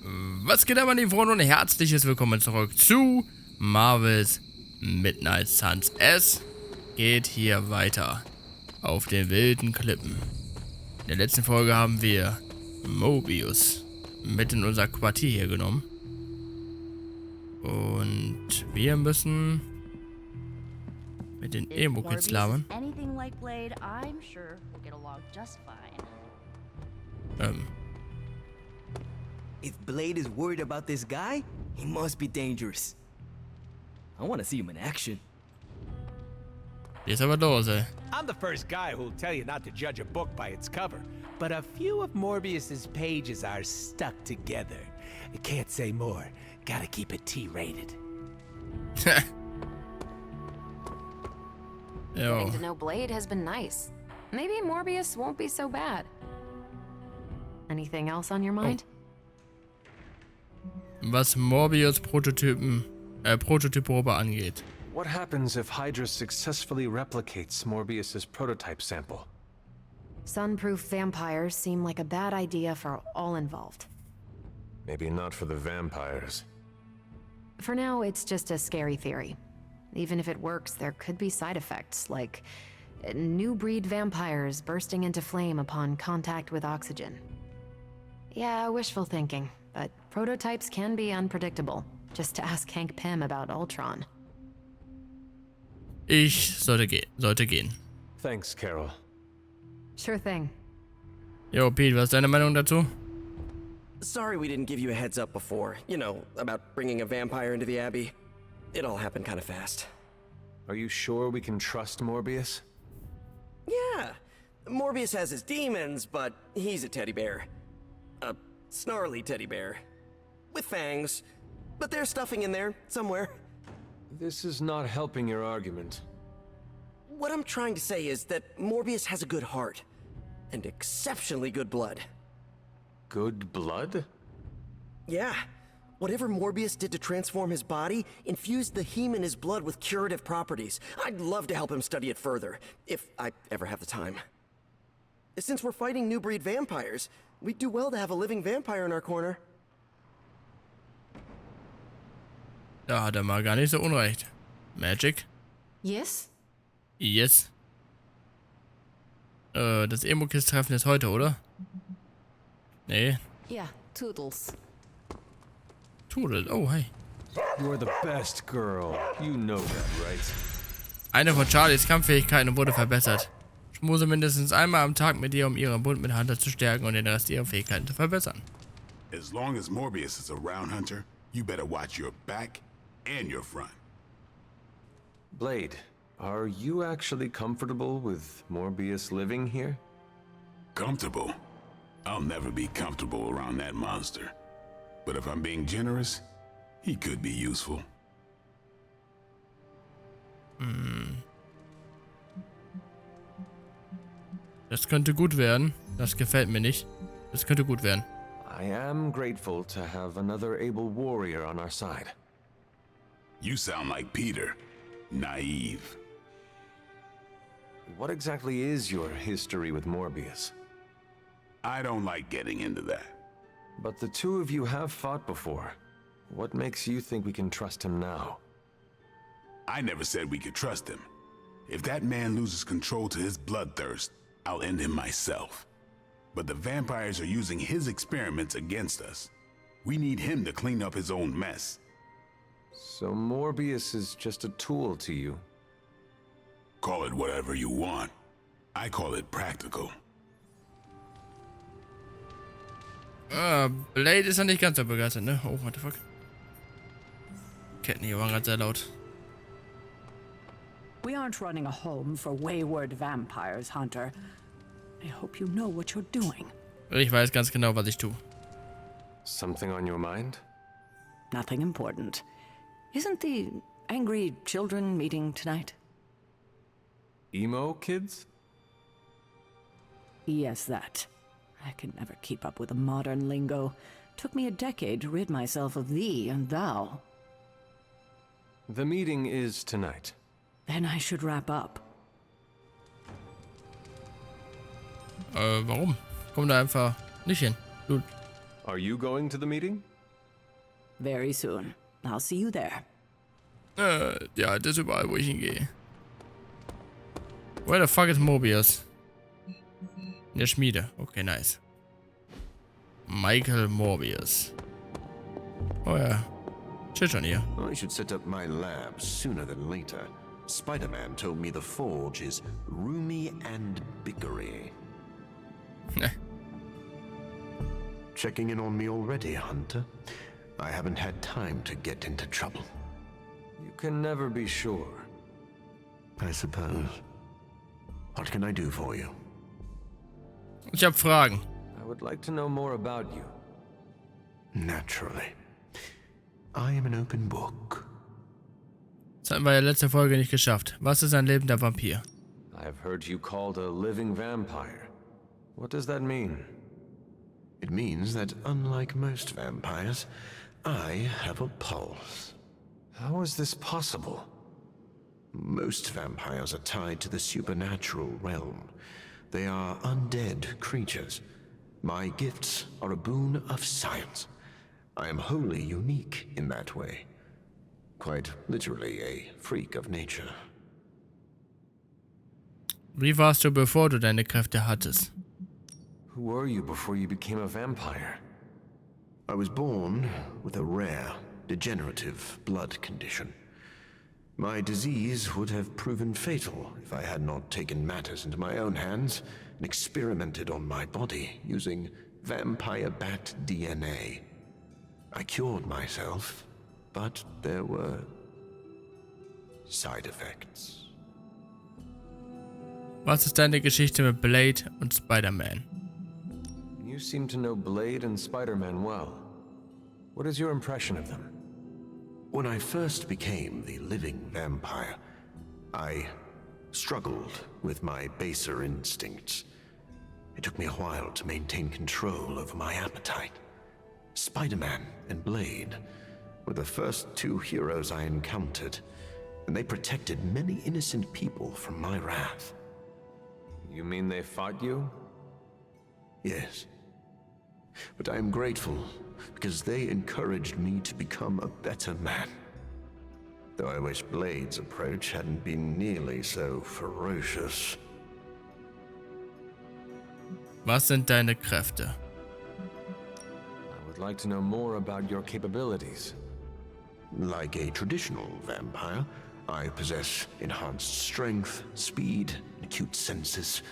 Was geht aber, meine Freunde, und herzliches Willkommen zurück zu Marvel's Midnight Suns. Es geht hier weiter auf den wilden Klippen. In der letzten Folge haben wir Mobius mit in unser Quartier hier genommen. Und wir müssen mit den Emo-Kids labern. If Blade is worried about this guy, he must be dangerous. I want to see him in action. Jetzt aber los, ey. I'm the first guy who'll tell you not to judge a book by its cover, but a few of Morbius's pages are stuck together. I can't say more. Gotta keep it T-rated. Getting to know Blade has been nice. Maybe Morbius won't be so bad. Anything else on your mind? Was Morbius Prototypprobe angeht. What happens if Hydra successfully replicates Morbius's prototype sample? Sunproof vampires seem like a bad idea for all involved. Maybe not for the vampires. For now, it's just a scary theory. Even if it works, there could be side effects, like new breed vampires bursting into flame upon contact with oxygen. Yeah, wishful thinking, but prototypes can be unpredictable. Just ask Hank Pym about Ultron. Ich sollte gehen. Thanks, Carol. Sure thing. Jo, Pete, was ist deine Meinung dazu? Sorry we didn't give you a heads up before. You know, about bringing a vampire into the Abbey. It all happened kind of fast. Are you sure we can trust Morbius? Yeah. Morbius has his demons, but he's a teddy bear. A snarly teddy bear. With fangs. But there's stuffing in there, somewhere. This is not helping your argument. What I'm trying to say is that Morbius has a good heart. And exceptionally good blood. Good blood? Yeah. Whatever Morbius did to transform his body infused the heme in his blood with curative properties. I'd love to help him study it further, if I ever have the time. Since we're fighting new breed vampires, we'd do well to have a living vampire in our corner. Da hat er mal gar nicht so unrecht. Magic? Yes? Yes. Das Emo-Kids-Treffen ist heute, oder? Nee. Yeah, Toodles. Toodles, oh hey. You're the best girl. You know that, right? Eine von Charlies Kampffähigkeiten wurde verbessert. Schmuse mindestens einmal am Tag mit ihr, um ihren Bund mit Hunter zu stärken und den Rest ihrer Fähigkeiten zu verbessern. As long as Morbius is around, Hunter, you better watch your back and your front. Blade, are you actually comfortable with Morbius living here? Comfortable? I'll never be comfortable around that monster. But if I'm being generous, he could be useful. Das könnte gut werden. Das gefällt mir nicht. Das könnte gut werden. I am grateful to have another able warrior on our side. You sound like Peter. Naive. What exactly is your history with Morbius? I don't like getting into that. But the two of you have fought before. What makes you think we can trust him now? I never said we could trust him. If that man loses control to his bloodthirst, I'll end him myself. But the vampires are using his experiments against us. We need him to clean up his own mess. So Morbius is just a tool to you? Call it whatever you want. I call it practical. Blade ist ja nicht ganz so begeistert, ne? Oh, what the fuck. Ketten hier waren gerade sehr laut. We aren't running a home for wayward vampires, Hunter. I hope you know what you're doing. Ich weiß ganz genau, was ich tue. Something on your mind? Nothing important. Isn't the angry children meeting tonight? Emo kids? Yes, that. I can never keep up with the modern lingo. Took me a decade to rid myself of thee and thou. The meeting is tonight. Then I should wrap up. Warum? Komm da einfach nicht hin. Dude. Are you going to the meeting? very soon. I'll see you there. Ja, das ist überall, wo ich hingehe. Where the fuck is Mobius? In der Schmiede. Okay, nice. Michael Morbius. Oh ja. Steht schon hier. I should set up my lab sooner than later. Spider-Man told me the forge is roomy and bickery. Checking in on me already, Hunter? I haven't had time to get into trouble. You can never be sure. I suppose. What can I do for you? Ich hab Fragen. I would like to know more about you. Naturally. I am an open book. Das hatten wir ja letzte Folge nicht geschafft. Was ist ein lebender Vampir? I've heard you called a living vampire. What does that mean? It means that unlike most vampires, I have a pulse. How is this possible? Most vampires are tied to the supernatural realm. They are undead creatures. My gifts are a boon of science. I am wholly unique in that way. Quite literally a freak of nature. Wie warst du, bevor du deine Kräfte hattest? Who were you before you became a vampire? I was born with a rare, degenerative blood condition. My disease would have proven fatal if I had not taken matters into my own hands and experimented on my body using vampire bat DNA. I cured myself, but there were side effects. Was ist deine Geschichte mit Blade und Spider-Man? You seem to know Blade and Spider-Man well. What is your impression of them? When I first became the living vampire, I struggled with my baser instincts. It took me a while to maintain control over my appetite. Spider-Man and Blade were the first two heroes I encountered, and they protected many innocent people from my wrath. You mean they fought you? Yes. But I am grateful because they encouraged me to become a better man. Though I wish Blade's approach hadn't been nearly so ferocious. Was sind deine Kräfte? I would like to know more about your capabilities. Like a traditional vampire, I possess enhanced strength, speed, acute senses.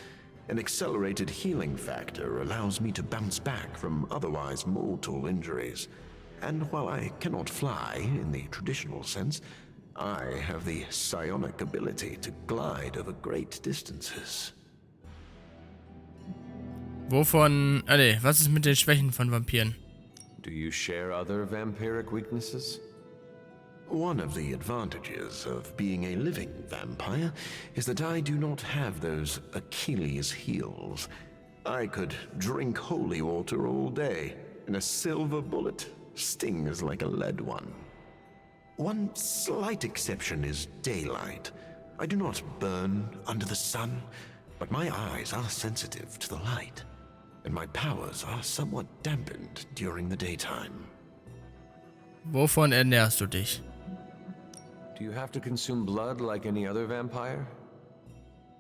An accelerated healing factor allows me to bounce back from otherwise mortal injuries. And while I cannot fly in the traditional sense, I have the psionic ability to glide over great distances. Was ist mit den Schwächen von Vampiren? Do you share other vampiric weaknesses? One of the advantages of being a living vampire is that I do not have those Achilles heels. I could drink holy water all day, and a silver bullet stings like a lead one. One slight exception is daylight. I do not burn under the sun, but my eyes are sensitive to the light, and my powers are somewhat dampened during the daytime. Wovon ernährst du dich? Do you have to consume blood like any other vampire?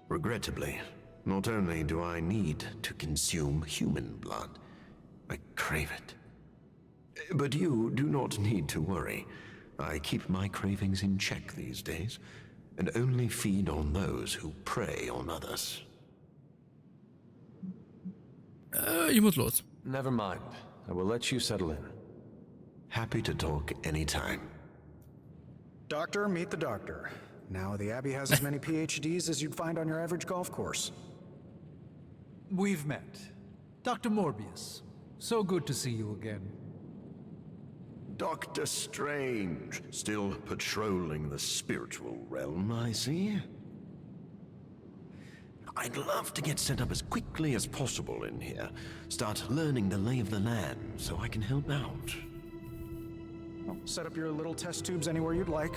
Regrettably, not only do I need to consume human blood, I crave it. But you do not need to worry. I keep my cravings in check these days, and only feed on those who prey on others. Ich muss los. Never mind. I will let you settle in. Happy to talk anytime. Doctor, meet the doctor. Now, the Abbey has as many PhDs as you'd find on your average golf course. We've met. Dr. Morbius. So good to see you again. Doctor Strange, still patrolling the spiritual realm, I see. I'd love to get set up as quickly as possible in here. Start learning the lay of the land so I can help out. Well, set up your little test tubes anywhere you'd like.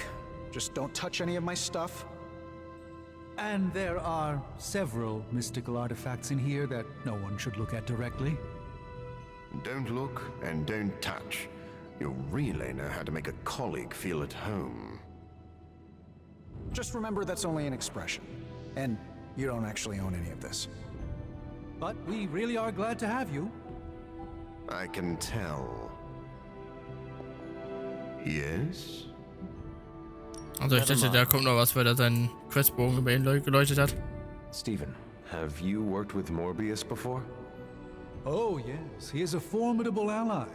Just don't touch any of my stuff. And there are several mystical artifacts in here that no one should look at directly. Don't look and don't touch. You really know how to make a colleague feel at home. Just remember that's only an expression. And you don't actually own any of this. But we really are glad to have you. I can tell. Yes? Also ich dachte, da kommt noch was, weil er seinen Questbogen über ihn geleuchtet hat. Stephen, have you worked with Morbius before? Oh, yes. He is a formidable ally.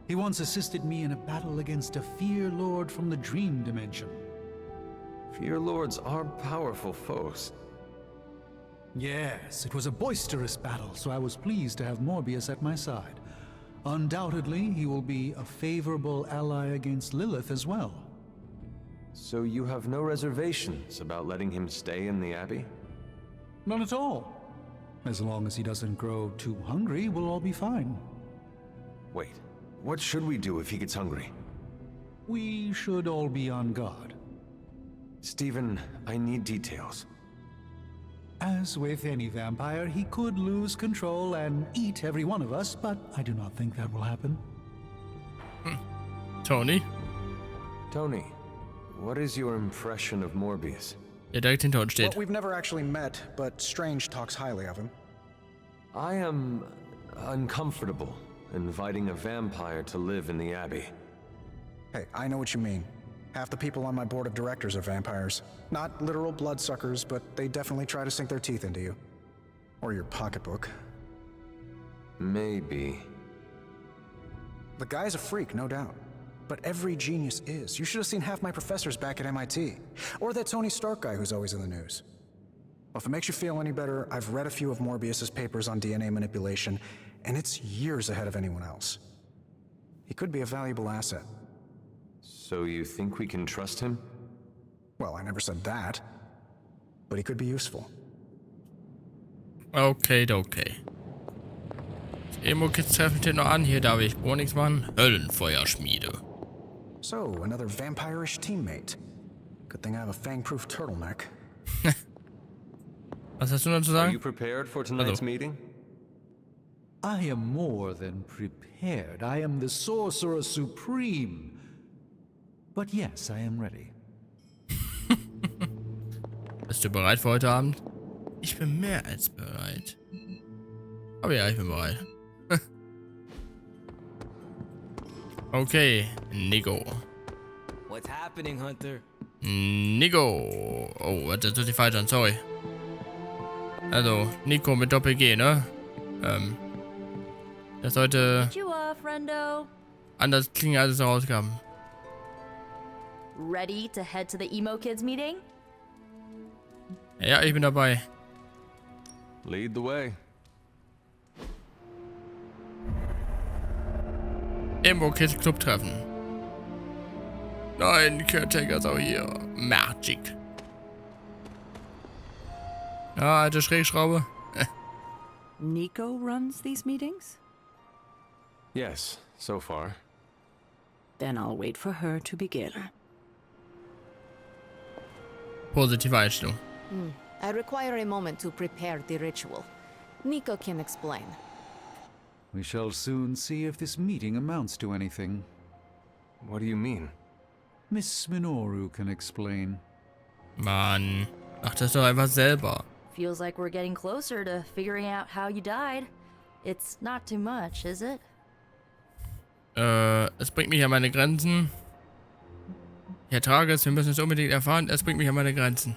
He once assisted me in a battle against a Fear Lord from the Dream Dimension. Fear Lords are powerful foes. Yes, it was a boisterous battle, so I was pleased to have Morbius at my side. Undoubtedly, he will be a favorable ally against Lilith as well. So you have no reservations about letting him stay in the Abbey? None at all. As long as he doesn't grow too hungry, we'll all be fine. Wait, what should we do if he gets hungry? We should all be on guard. Stephen, I need details. As with any vampire, he could lose control and eat every one of us, but I do not think that will happen. Tony? Tony, what is your impression of Morbius? Der direkt hinter uns Well, steht. we've never actually met, but Strange talks highly of him. I am uncomfortable inviting a vampire to live in the Abbey. Hey, I know what you mean. Half the people on my board of directors are vampires. Not literal bloodsuckers, but they definitely try to sink their teeth into you. Or your pocketbook. Maybe. The guy's a freak, no doubt. But every genius is. You should have seen half my professors back at MIT. Or that Tony Stark guy who's always in the news. Well, if it makes you feel any better, I've read a few of Morbius's papers on DNA manipulation, and it's years ahead of anyone else. He could be a valuable asset. So you think we can trust him? Well, I never said that. But he could be useful. Okay. Das Emo-Kids treffen steht noch an. Hier darf ich gar nichts machen. Höllenfeuerschmiede. So, another vampire-ish teammate. Good thing I have a fang-proof turtleneck. Was hast du noch zu Are sagen? you prepared for tonight's meeting? I am more than prepared. I am the Sorcerer Supreme. But yes, I am ready. Bist du bereit für heute Abend? Ich bin mehr als bereit. Aber ja, ich bin bereit. Okay, Nico. What's happening, Hunter? Nico. Oh, warte, das hört sich falsch an, sorry. Also, Nico mit Doppel-G, ne? Das sollte anders klingen, als es rauskam. Ready to head to the Emo Kids meeting? Ja, ich bin dabei. Lead the way. Emo Kids Club treffen. Nein, Caretaker ist auch hier. Magic. Ja, alte Schrägschraube. Nico runs these meetings? Yes, so far. Then I'll wait for her to begin. Positive Einstellung. I require a moment to prepare the ritual. Nico can explain. We shall soon see if this meeting amounts to anything. What do you mean? Miss Minoru can explain. Mann, mach das doch einfach selber. Feels like we're getting closer to figuring out how you died. It's not too much, is it? Es bringt mich an meine Grenzen. Ich ertrage es, wir müssen es unbedingt erfahren. Es bringt mich an meine Grenzen.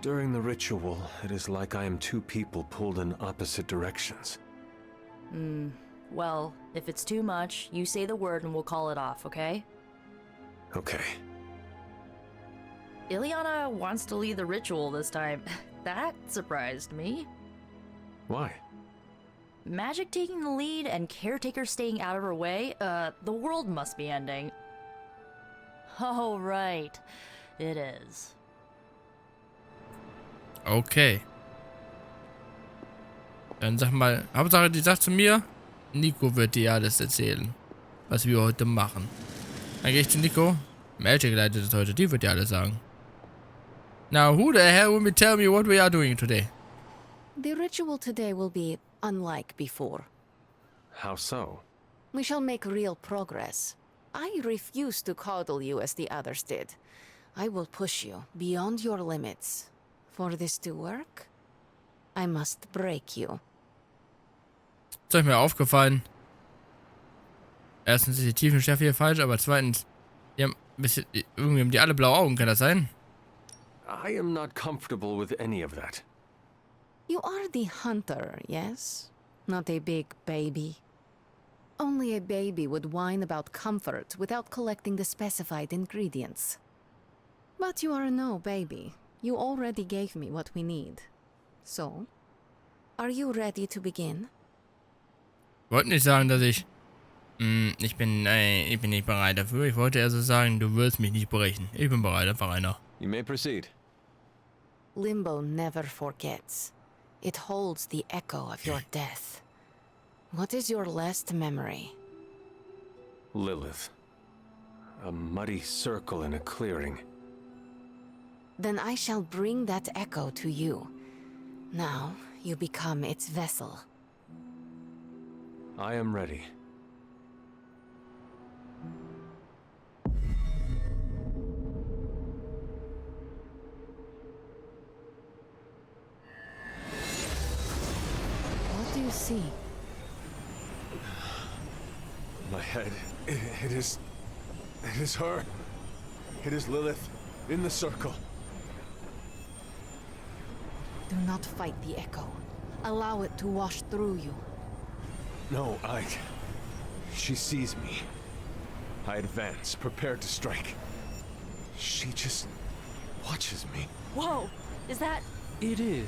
During the ritual, it is like I am two people pulled in opposite directions. Well, if it's too much, you say the word and we'll call it off, okay? Okay. Ileana wants to lead the ritual this time. That surprised me. Why? Magic taking the lead and Caretaker staying out of her way? The world must be ending. Oh, right. It is. Okay. Dann sag mal, Hauptsache die sagt zu mir, Nico wird dir alles erzählen, was wir heute machen. Dann gehe ich zu Nico. Magic leitet es heute, die wird dir alles sagen. Now, who the hell will tell me what we are doing today? The ritual today will be unlike before. How so? We shall make real progress. I refuse to coddle you as the others did. I will push you beyond your limits. For this to work, I must break you. Ist euch mir aufgefallen? Erstens ist die Tiefenschärfe hier falsch, aber zweitens, irgendwie haben die alle blaue Augen, kann das sein? I am not comfortable with any of that. You are the hunter, yes? Not a big baby. Only a baby would whine about comfort without collecting the specified ingredients. But you are no baby. You already gave me what we need. So, are you ready to begin? Wollte nicht sagen, dass ich ich bin nicht bereit dafür. Ich wollte eher so sagen, du wirst mich nicht brechen. Ich bin bereit, einfach einer. You may proceed. Limbo never forgets. It holds the echo of your death. What is your last memory? Lilith. A muddy circle in a clearing. Then I shall bring that echo to you. Now, you become its vessel. I am ready. What do you see? My head. It is her. It is Lilith in the circle. Do not fight the echo. Allow it to wash through you. No, she sees me. I advance, prepared to strike. She just watches me. Whoa! Is that... It is.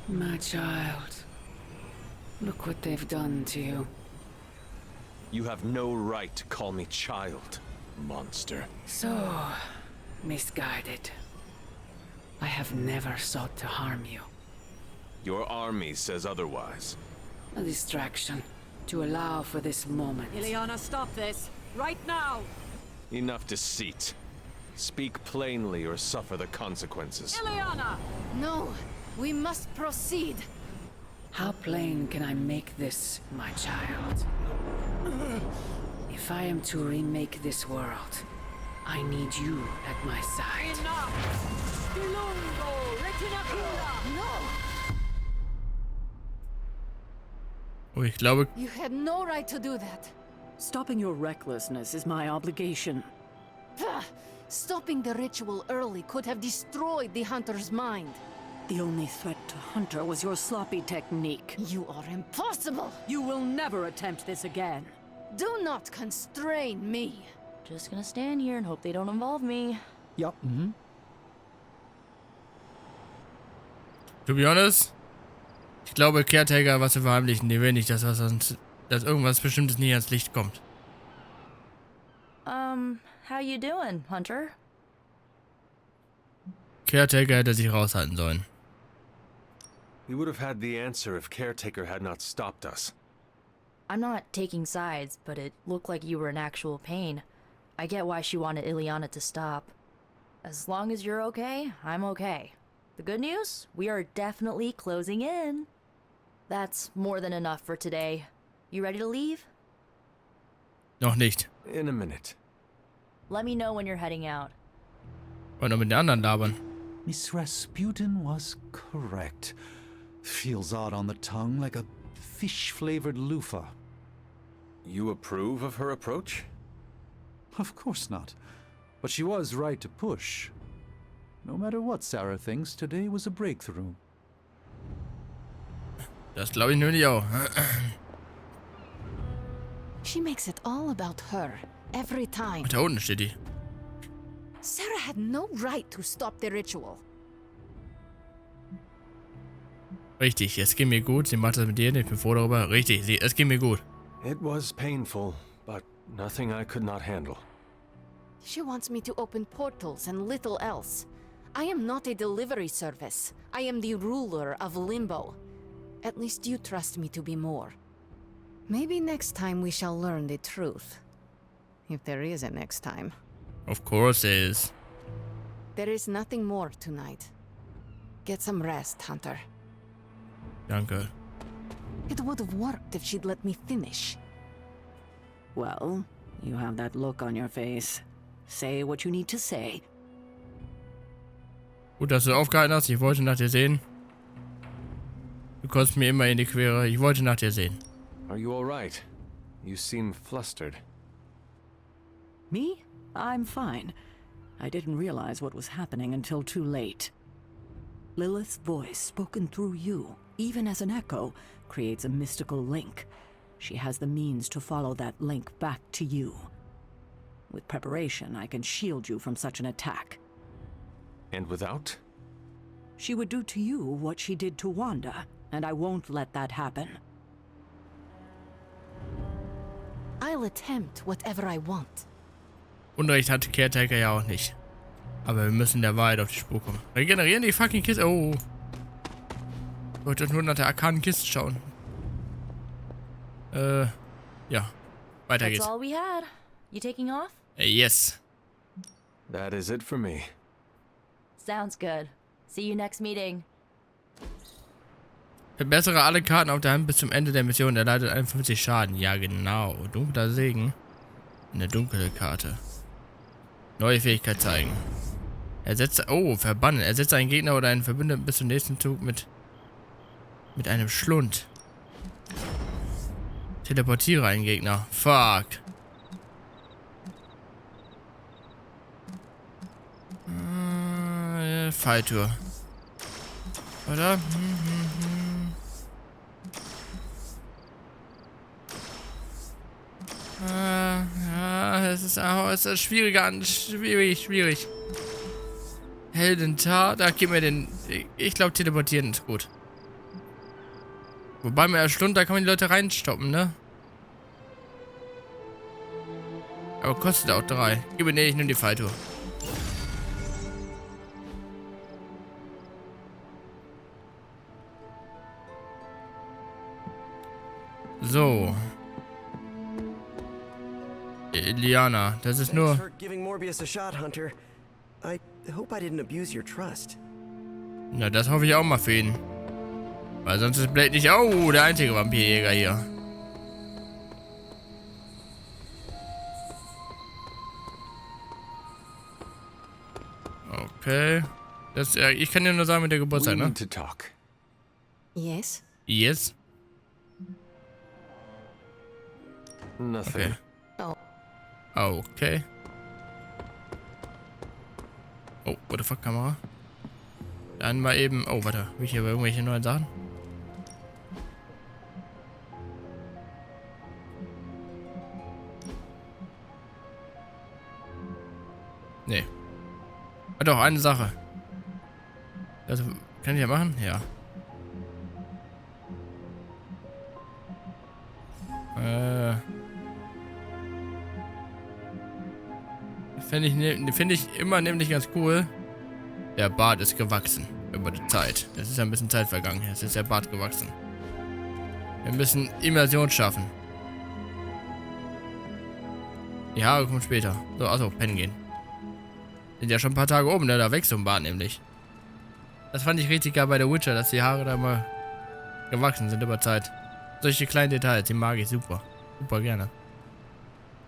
My child. Look what they've done to you. You have no right to call me child, monster. So misguided. I have never sought to harm you. Your army says otherwise. A distraction to allow for this moment. Ileana, stop this! Right now! Enough deceit. Speak plainly or suffer the consequences. Ileana! No! We must proceed! How plain can I make this, my child? If I am to remake this world, I need you at my side. Enough! Dilungo! Retinacula! No! Oh, ich glaube... You had no right to do that. Stopping your recklessness is my obligation. Stopping the ritual early could have destroyed the hunter's mind. The only threat to Hunter was your sloppy technique. You are impossible! You will never attempt this again. Do not constrain me. Just gonna stand here and hope they don't involve me. Yup. To be honest, ich glaube, Caretaker was zu verheimlichen, die will nicht, dass irgendwas Bestimmtes nie ans Licht kommt. How you doing, Hunter? Caretaker hätte sich raushalten sollen. We would have had the answer if Caretaker had not stopped us. I'm not taking sides, but it looked like you were in actual pain. I get why she wanted Ileana to stop. As long as you're okay, I'm okay. The good news? We are definitely closing in. That's more than enough for today. You ready to leave? Noch nicht. In a minute. Let me know when you're heading out. Wollen noch mit den anderen labern. Miss Rasputin was correct. Feels odd on the tongue, like a fish-flavored loofah. You approve of her approach? Of course not. But she was right to push. No matter what Sarah thinks, today was a breakthrough. Das glaube ich nämlich auch. She makes it all about her, every time. Da unten steht die. Sarah had no right to stop the ritual. Richtig, es geht mir gut. Sie macht das mit dir, ich bin froh darüber. Richtig, es geht mir gut. It was painful, but nothing I could not handle. She wants me to open portals and little else. I am not a delivery service. I am the ruler of Limbo. At least you trust me to be more. Maybe next time we shall learn the truth. If there is a next time. Of course there is. There is nothing more tonight. Get some rest, Hunter. Danke. It would have worked if she'd let me finish. Well, you have that look on your face. Say what you need to say. Gut, dass du aufgehalten hast. Ich wollte nach dir sehen. Du kommst mir immer in die Quere. Ich wollte nach dir sehen. Are you all right? You seem flustered. Me? I'm fine. I didn't realize what was happening until too late. Lilith's voice, spoken through you, even as an echo, creates a mystical link. She has the means to follow that link back to you. With preparation, I can shield you from such an attack. And without? She would do to you what she did to Wanda, and I won't let that happen. I'll attempt whatever I want. Unrecht hatte Caretaker ja auch nicht. Aber wir müssen der Wahrheit auf die Spur kommen. Regenerieren die fucking Kiste. Oh. Ich wollte nur nach der arkanen Kiste schauen. Ja. Weiter geht's. That's all we had. You taking off? Yes. That is it for me. Sounds good. See you next meeting. Verbessere alle Karten auf der Hand bis zum Ende der Mission. Er leitet 51 Schaden. Ja, genau. Dunkler Segen. Eine dunkle Karte. Neue Fähigkeit zeigen. Ersetze. Oh, verbannen. Ersetze einen Gegner oder einen Verbündeten bis zum nächsten Zug mit einem Schlund. Teleportiere einen Gegner. Fuck. Falltür. Oder? Ja, es ist schwieriger. Schwierig. Heldentat. Da gib mir den. Ich glaube, teleportieren ist gut. Wobei mit der Stunde, da kann man die Leute reinstoppen, ne? Aber kostet auch 3. Gib mir, nee, ich nehme die Falltour. So. Liana, das ist nur... Thanks for giving Morbius a shot, Hunter. I hope I didn't abuse your trust. Na, das hoffe ich auch mal für ihn. Weil sonst ist Blade nicht... Oh, der einzige Vampirjäger hier. Okay. Das, ich kann dir nur sagen mit der Geburtstag, ne? Yes? Yes? Nothing. Okay. Okay. Oh, what the fuck, Kamera? Dann mal eben... Oh, warte. Habe ich hier irgendwelche neuen Sachen? Nee. Ah, doch, eine Sache. Das kann ich ja machen? Ja. Finde ich immer nämlich ganz cool. Der Bart ist gewachsen über die Zeit. Es ist ein bisschen Zeit vergangen. Jetzt ist der Bart gewachsen. Wir müssen Immersion schaffen. Die Haare kommen später. So, also pennen gehen. Sind ja schon ein paar Tage oben, ne? Da wächst so ein Bart nämlich. Das fand ich richtig geil bei der Witcher, dass die Haare da mal gewachsen sind über Zeit. Solche kleinen Details, die mag ich super. Super gerne.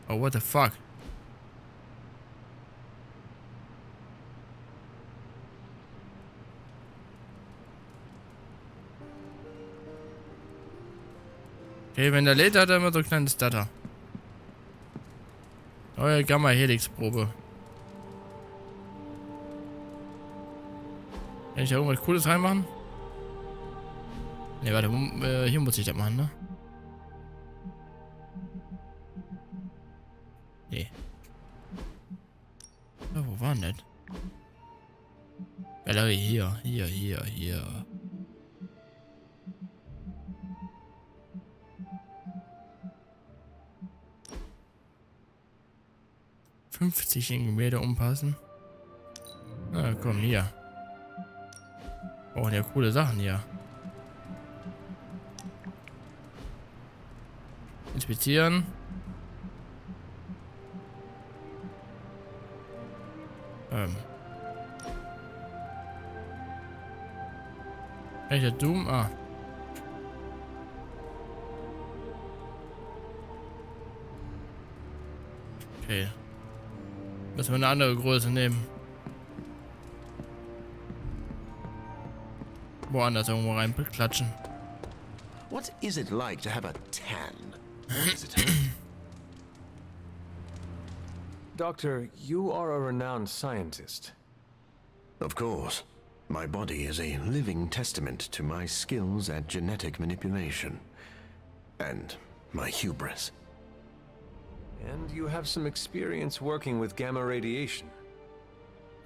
Oh, what the fuck? Okay, wenn der lädt, hat er immer so ein kleines Stutter. Neue Gamma-Helix-Probe. Kann ich da irgendwas Cooles reinmachen? Ne, warte, hier muss ich das machen, ne? Nee. Oh, wo war denn das? Galerie, hier. 50 in Gemälde umpassen. Na komm, hier. Oh, ja, coole Sachen hier. Inspizieren. Welcher Doom? Ah. Okay. Müssen wir eine andere Größe nehmen. Woanders irgendwo reinklatschen. What is it like to have a tan? Doctor, you are a renowned scientist. Of course. My body is a living testament to my skills at genetic manipulation. And my hubris. And you have some experience working with gamma radiation.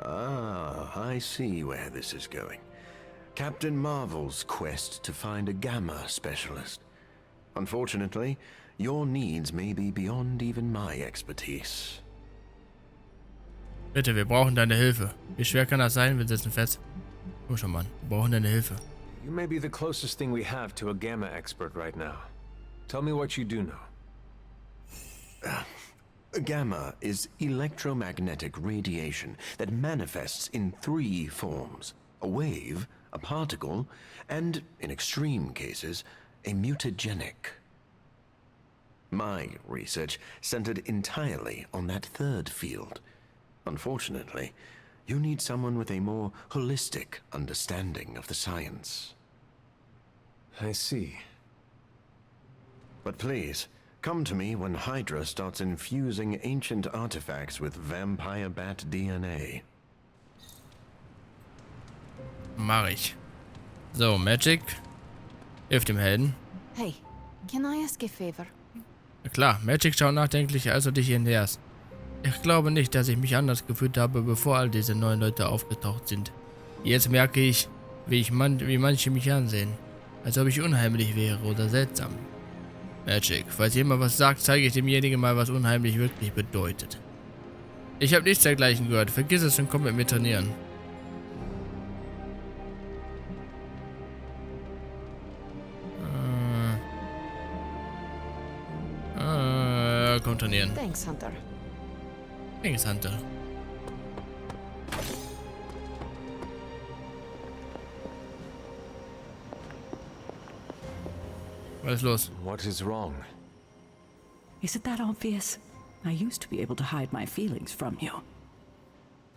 Ah, I see where this is going. Captain Marvel's quest to find a gamma specialist. Unfortunately, your needs may be beyond even my expertise. Bitte, wir brauchen deine Hilfe. Wie schwer kann das sein? Wir sitzen fest. Komm schon, Mann. Wir brauchen deine Hilfe. You may be the closest thing we have to a gamma expert right now. Tell me what you do know. Gamma is electromagnetic radiation that manifests in 3 forms. A wave, a particle, and, in extreme cases, a mutagenic. My research centered entirely on that 3rd field. Unfortunately, you need someone with a more holistic understanding of the science. I see. But please, come to me when Hydra starts infusing ancient artifacts with vampire bat DNA. Mach ich. So, Magic. Hilft dem Helden. Hey, can I ask a favor? Na klar, Magic schaut nachdenklich, als du dich hier näherst. Ich glaube nicht, dass ich mich anders gefühlt habe, bevor all diese neuen Leute aufgetaucht sind. Jetzt merke ich, wie manche mich ansehen. Als ob ich unheimlich wäre oder seltsam. Magic, falls jemand was sagt, zeige ich demjenigen mal, was unheimlich wirklich bedeutet. Ich habe nichts dergleichen gehört. Vergiss es und komm mit mir trainieren. Komm trainieren. Thanks, Hunter. Thanks, Hunter. Was ist los? What is wrong? Is it that obvious? I used to be able to hide my feelings from you.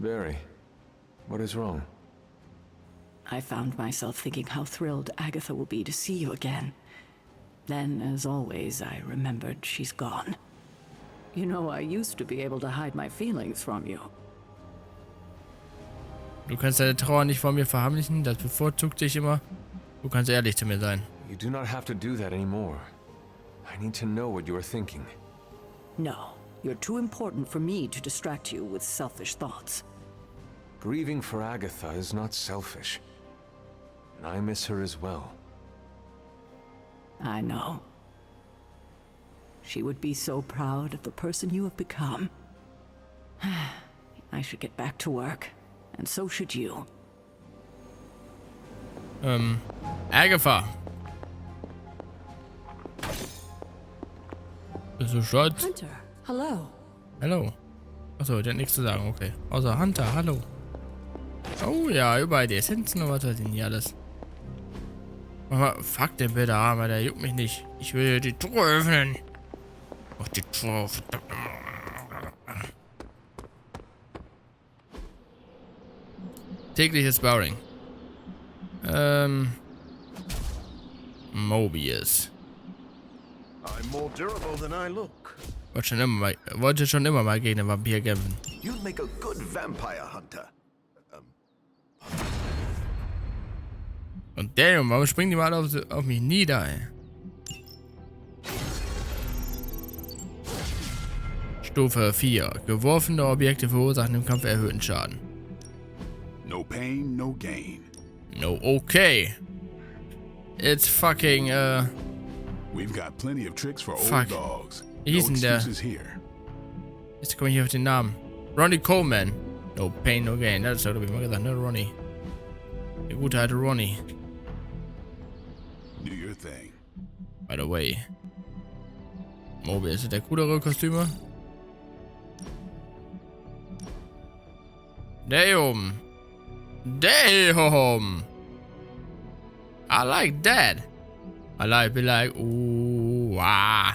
Very. What is wrong? I found myself thinking how thrilled Agatha will be to see you again. Then, as always, I remembered she's gone. You know, I used to be able to hide my feelings from you. Du kannst deine Trauer nicht vor mir verheimlichen, das bevorzugt dich immer. Du kannst ehrlich zu mir sein. You do not have to do that anymore. I need to know what you are thinking. No, you're too important for me to distract you with selfish thoughts. Grieving for Agatha is not selfish. And I miss her as well. I know. She would be so proud of the person you have become. I should get back to work, and so should you. Agatha. Bist du stolz? Hunter, hello. Hallo. Achso, der hat nichts zu sagen, okay. Außer Hunter, hallo. Oh ja, überall die Essenzen und was weiß ich nicht alles. Mach mal, fuck den bitte, aber der juckt mich nicht. Ich will die Truhe öffnen. Ach, die Truhe, verdammt. Tägliches Sparring. Mobius. I'm more durable than I look. Wollte schon immer mal gegen den Vampir kämpfen. You'd make a good vampire hunter. Und damn, warum springen die mal auf mich nieder, ey? Stufe 4. Geworfene Objekte verursachen im Kampf erhöhten Schaden. No pain, no gain. No, okay. It's fucking, We've got plenty of tricks for fuck. old dogs. Wie No hieß denn der? excuses here. Jetzt komme ich hier auf den Namen. Ronnie Coleman. No pain, no gain. Das hat, glaube ich, mal gesagt, ne, Ronnie. Der gute alte Ronnie. Do your thing. By the way. Mobius, ist das der coolere Kostüme? Damn. Damn. I like that. I like, be like, ooh, ah.